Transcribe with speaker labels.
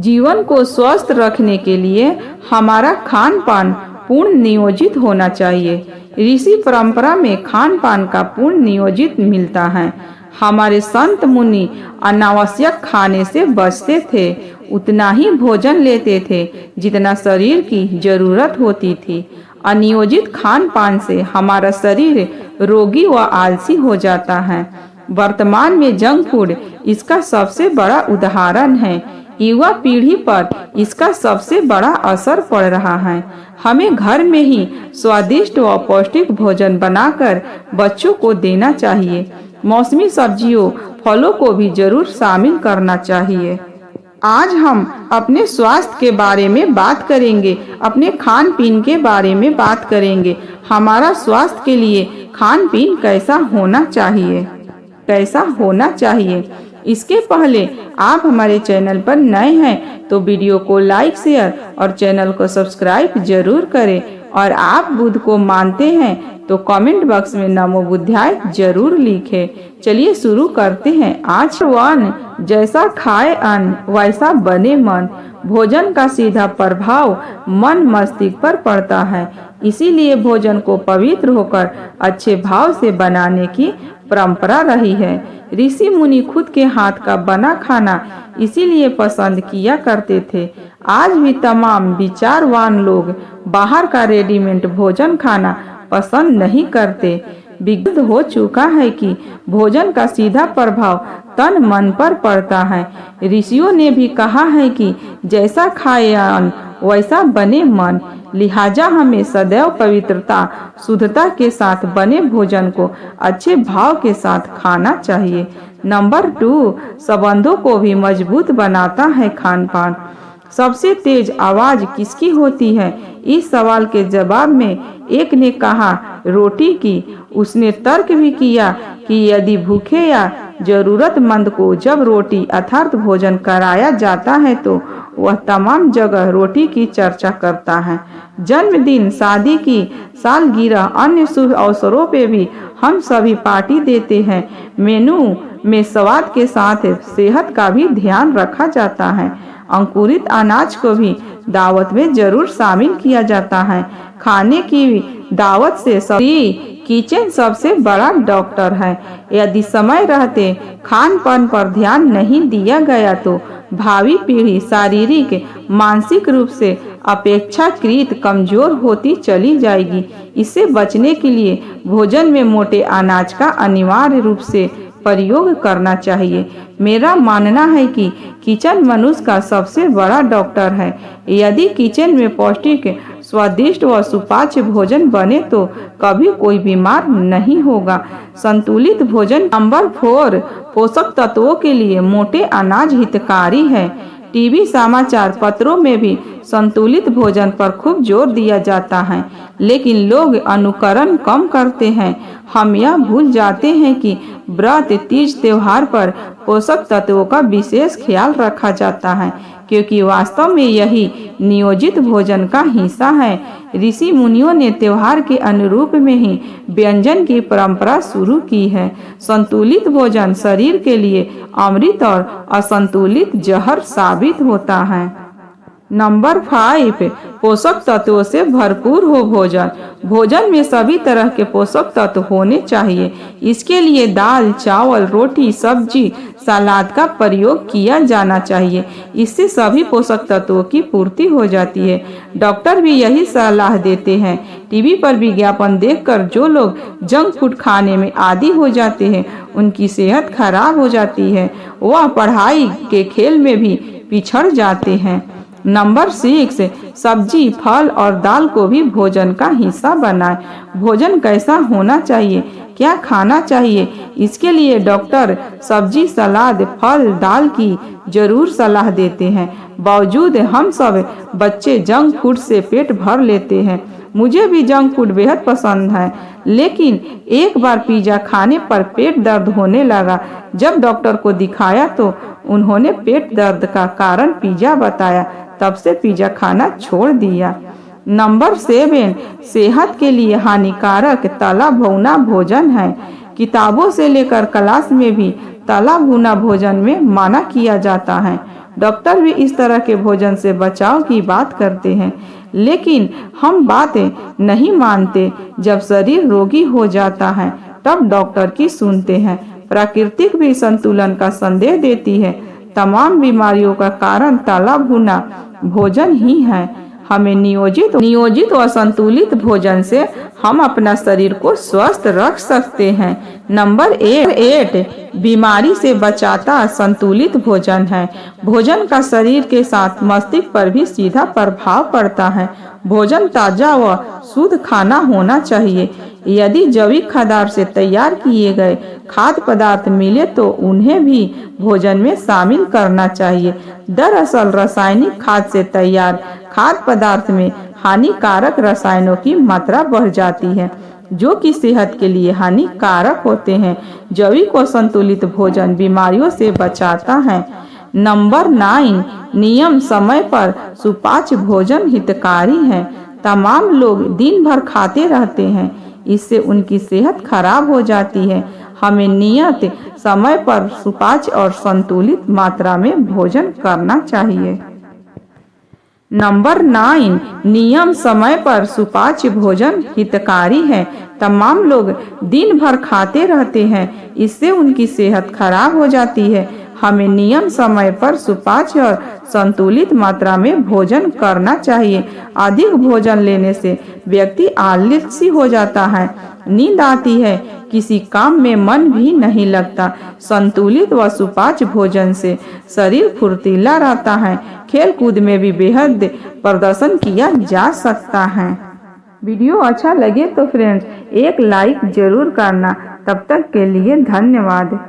Speaker 1: जीवन को स्वस्थ रखने के लिए हमारा खान पान पूर्ण नियोजित होना चाहिए। ऋषि परंपरा में खान पान का पूर्ण नियोजित मिलता है। हमारे संत मुनि अनावश्यक खाने से बचते थे, उतना ही भोजन लेते थे जितना शरीर की जरूरत होती थी। अनियोजित खान पान से हमारा शरीर रोगी व आलसी हो जाता है। वर्तमान में जंक फूड इसका सबसे बड़ा उदाहरण है। युवा पीढ़ी पर इसका सबसे बड़ा असर पड़ रहा है। हमें घर में ही स्वादिष्ट व पौष्टिक भोजन बनाकर बच्चों को देना चाहिए। मौसमी सब्जियों, फलों को भी जरूर शामिल करना चाहिए। आज हम अपने स्वास्थ्य के बारे में बात करेंगे, अपने खान पीन के बारे में बात करेंगे। हमारा स्वास्थ्य के लिए खान पीन कैसा होना चाहिए। इसके पहले आप हमारे चैनल पर नए हैं तो वीडियो को लाइक, शेयर और चैनल को सब्सक्राइब जरूर करें। और आप बुद्ध को मानते हैं तो कमेंट बॉक्स में नमो बुद्धाय जरूर लिखें। चलिए शुरू करते हैं। आज वन जैसा खाए अन्न वैसा बने मन। भोजन का सीधा प्रभाव मन मस्तिष्क पर पड़ता है। इसीलिए भोजन को पवित्र होकर अच्छे भाव से बनाने की परंपरा रही है। ऋषि मुनि खुद के हाथ का बना खाना इसीलिए पसंद किया करते थे। आज भी तमाम विचारवान लोग बाहर का रेडीमेड भोजन खाना पसंद नहीं करते। विज्ञात हो चुका है कि भोजन का सीधा प्रभाव तन मन पर पड़ता है। ऋषियों ने भी कहा है कि जैसा खाए अन्न वैसा बने मन। लिहाजा हमें सदैव पवित्रता, शुद्धता के साथ बने भोजन को अच्छे भाव के साथ खाना चाहिए। नंबर 2, संबंधों को भी मजबूत बनाता है खान पान। सबसे तेज आवाज किसकी होती है? इस सवाल के जवाब में एक ने कहा रोटी की। उसने तर्क भी किया कि यदि भूखे या जरूरतमंद को जब रोटी अर्थात भोजन कराया जाता है तो वह तमाम जगह रोटी की चर्चा करता है। जन्मदिन, शादी की सालगिरह, अन्य शुभ अवसरों पे भी हम सभी पार्टी देते हैं। मेनू में स्वाद के साथ सेहत का भी ध्यान रखा जाता है। अंकुरित अनाज को भी दावत में जरूर शामिल किया जाता है। खाने की दावत से किचन सबसे बड़ा डॉक्टर है। यदि समय रहते खान पान पर ध्यान नहीं दिया गया तो भावी पीढ़ी शारीरिक, मानसिक रूप से अपेक्षाकृत कमजोर होती चली जाएगी। इससे बचने के लिए भोजन में मोटे अनाज का अनिवार्य रूप से प्रयोग करना चाहिए। मेरा मानना है कि किचन मनुष्य का सबसे बड़ा डॉक्टर है। यदि किचन में पौष्टिक, स्वादिष्ट व सुपाच्य भोजन बने तो कभी कोई बीमार नहीं होगा। संतुलित भोजन। नंबर 4, पोषक तत्वों के लिए मोटे अनाज हितकारी है। टीवी, समाचार पत्रों में भी संतुलित भोजन पर खूब जोर दिया जाता है, लेकिन लोग अनुकरण कम करते हैं। हम यह भूल जाते हैं कि व्रत, तीज, त्योहार पर पोषक तत्वों का विशेष ख्याल रखा जाता है, क्योंकि वास्तव में यही नियोजित भोजन का हिस्सा है। ऋषि मुनियों ने त्योहार के अनुरूप में ही व्यंजन की परंपरा शुरू की है। संतुलित भोजन शरीर के लिए अमृत और असंतुलित जहर साबित होता है। नंबर 5, पोषक तत्वों से भरपूर हो भोजन। भोजन में सभी तरह के पोषक तत्व होने चाहिए। इसके लिए दाल, चावल, रोटी, सब्जी, सलाद का प्रयोग किया जाना चाहिए। इससे सभी पोषक तत्वों की पूर्ति हो जाती है। डॉक्टर भी यही सलाह देते हैं। टीवी पर विज्ञापन देखकर जो लोग जंक फूड खाने में आदी हो जाते हैं उनकी सेहत खराब हो जाती है। वह पढ़ाई के खेल में भी पिछड़ जाते हैं। नंबर 6, सब्जी, फल और दाल को भी भोजन का हिस्सा बनाएं। भोजन कैसा होना चाहिए, क्या खाना चाहिए, इसके लिए डॉक्टर सब्जी, सलाद, फल, दाल की जरूर सलाह देते हैं। बावजूद हम सब बच्चे जंक फूड से पेट भर लेते हैं। मुझे भी जंक फूड बेहद पसंद है, लेकिन एक बार पिज्जा खाने पर पेट दर्द होने लगा। जब डॉक्टर को दिखाया तो उन्होंने पेट दर्द का कारण पिज्जा बताया। तब से पिज्जा खाना छोड़ दिया। नंबर 7, सेहत के लिए हानिकारक तला भुना भोजन है। किताबों से लेकर क्लास में भी तला भुना भोजन में मना किया जाता है। डॉक्टर भी इस तरह के भोजन से बचाव की बात करते हैं, लेकिन हम बातें नहीं मानते। जब शरीर रोगी हो जाता है तब डॉक्टर की सुनते हैं। प्राकृतिक भी संतुलन का संदेश देती है। तमाम बीमारियों का कारण तला भुना भोजन ही है। हमें नियोजित और संतुलित भोजन से हम अपना शरीर को स्वस्थ रख सकते हैं। नंबर 8 बीमारी से बचाता संतुलित भोजन है। भोजन का शरीर के साथ मस्तिष्क पर भी सीधा प्रभाव पड़ता है। भोजन ताजा व शुद्ध खाना होना चाहिए। यदि जैविक खाद्यान्न से तैयार किए गए खाद्य पदार्थ मिले तो उन्हें भी भोजन में शामिल करना चाहिए। दरअसल रासायनिक खाद से तैयार खाद्य पदार्थ में हानिकारक रसायनों की मात्रा बढ़ जाती है, जो कि सेहत के लिए हानिकारक होते हैं। जैविक और संतुलित भोजन बीमारियों से बचाता है। नंबर 9 नियम समय पर सुपाच्य भोजन हितकारी है। तमाम लोग दिन भर खाते रहते हैं, इससे उनकी सेहत खराब हो जाती है। हमें नियत समय पर सुपाच्य और संतुलित मात्रा में भोजन करना चाहिए। नंबर 9 नियम समय पर सुपाच्य भोजन हितकारी है। तमाम लोग दिन भर खाते रहते हैं, इससे उनकी सेहत खराब हो जाती है। हमें नियम समय पर सुपाच्य और संतुलित मात्रा में भोजन करना चाहिए। अधिक भोजन लेने से व्यक्ति आलसी हो जाता है, नींद आती है, किसी काम में मन भी नहीं लगता। संतुलित व सुपाच्य भोजन से शरीर फुर्तीला रहता है। खेल कूद में भी बेहद प्रदर्शन किया जा सकता है। वीडियो अच्छा लगे तो फ्रेंड्स एक लाइक जरूर करना। तब तक के लिए धन्यवाद।